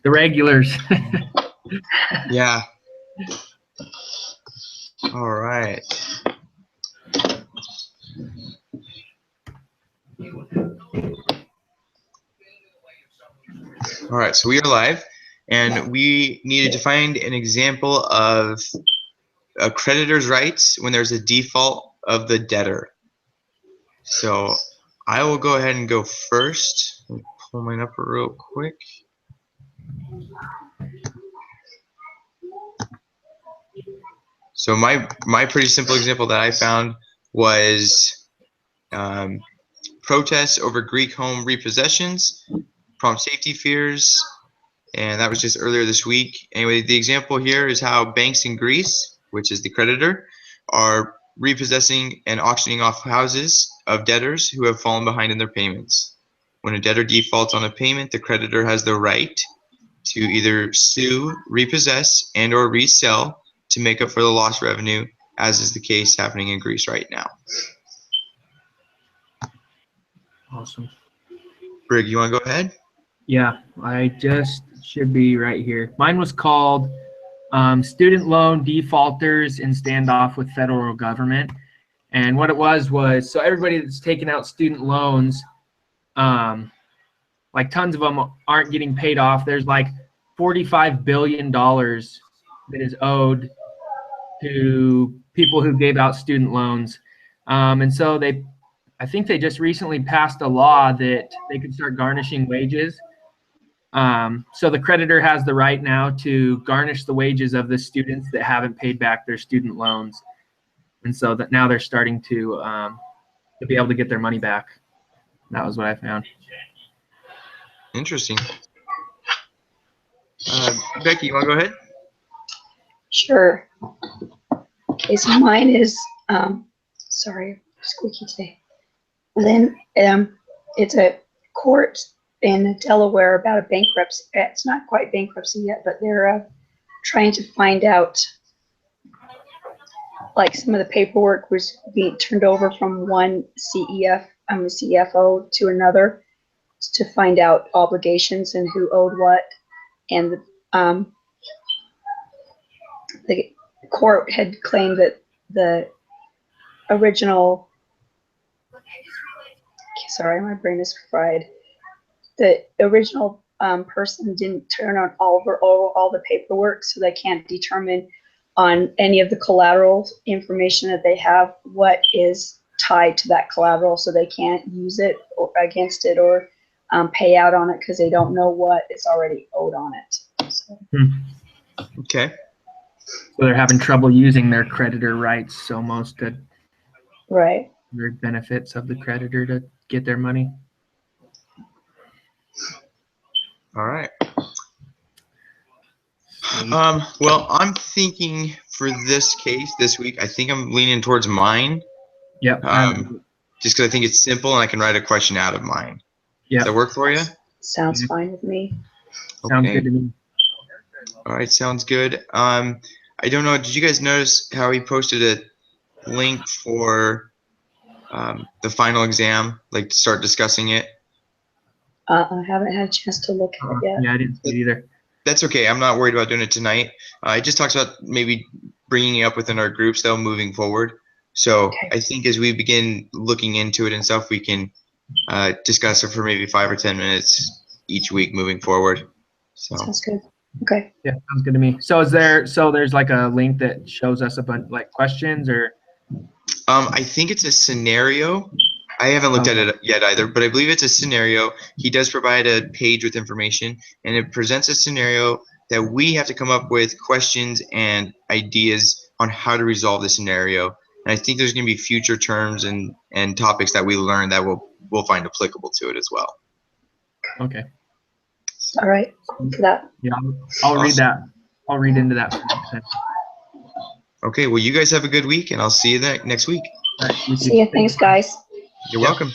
The regulars. Yeah. All right. All right, so we are live, and we needed to find an example of a creditor's rights when there's a default of the debtor. So I will go ahead and go first. Let me pull mine up real quick. So my pretty simple example that I found was protests over Greek home repossessions, prompt safety fears, and that was just earlier this week. Anyway, the example here is how banks in Greece, which is the creditor, are repossessing and auctioning off houses of debtors who have fallen behind in their payments. When a debtor defaults on a payment, the creditor has the right to either sue, repossess, and or resell to make up for the lost revenue, as is the case happening in Greece right now. Awesome. Brig, you want to go ahead? Yeah, I just should be right here. Mine was called Student Loan Defaulters in Standoff with Federal Government. And what it was so everybody that's taking out student loans, like tons of them aren't getting paid off. There's like $45 billion that is owed to people who gave out student loans. And so I think they just recently passed a law that they could start garnishing wages. So the creditor has the right now to garnish the wages of the students that haven't paid back their student loans. And so that now they're starting to be able to get their money back. That was what I found. Interesting. Becky, you want to go ahead? Sure. Okay, so mine is, sorry, squeaky today. And then it's a court in Delaware about a bankruptcy. It's not quite bankruptcy yet, but they're trying to find out, like, some of the paperwork was being turned over from one CFO to another to find out obligations and who owed what. And the court had claimed that the original, sorry, my brain is fried. The original person didn't turn on all the paperwork, so they can't determine on any of the collateral information that they have what is tied to that collateral, so they can't use it or against it or pay out on it because they don't know what is already owed on it. So. Okay. So they're having trouble using their creditor rights, so most of right. their benefits of the creditor to get their money. All right. Well, I'm thinking for this case this week, I think I'm leaning towards mine. Yep. Just because I think it's simple and I can write a question out of mine. Yeah. Does that work for you? Sounds fine with me. Sounds Okay. good to me. All right, sounds good. I don't know. Did you guys notice how he posted a link for the final exam, like to start discussing it? I haven't had a chance to look at it yet. Yeah, I didn't see it either. That's okay. I'm not worried about doing it tonight. It just talks about maybe bringing it up within our groups, though, moving forward. So Okay. I think as we begin looking into it and stuff, we can discuss it for maybe 5 or 10 minutes each week moving forward. So. Sounds good. Okay. Yeah, sounds good to me. So there's like a link that shows us a bunch like questions or? I think it's a scenario. I haven't looked at it yet either, but I believe it's a scenario. He does provide a page with information, and it presents a scenario that we have to come up with questions and ideas on how to resolve the scenario. And I think there's going to be future terms and topics that we learn that we'll find applicable to it as well. Okay. All right. For that. Yeah, I'll read that. I'll read into that. Okay. Well, you guys have a good week, and I'll see you next week. All right, See you. Thanks, guys. You're welcome.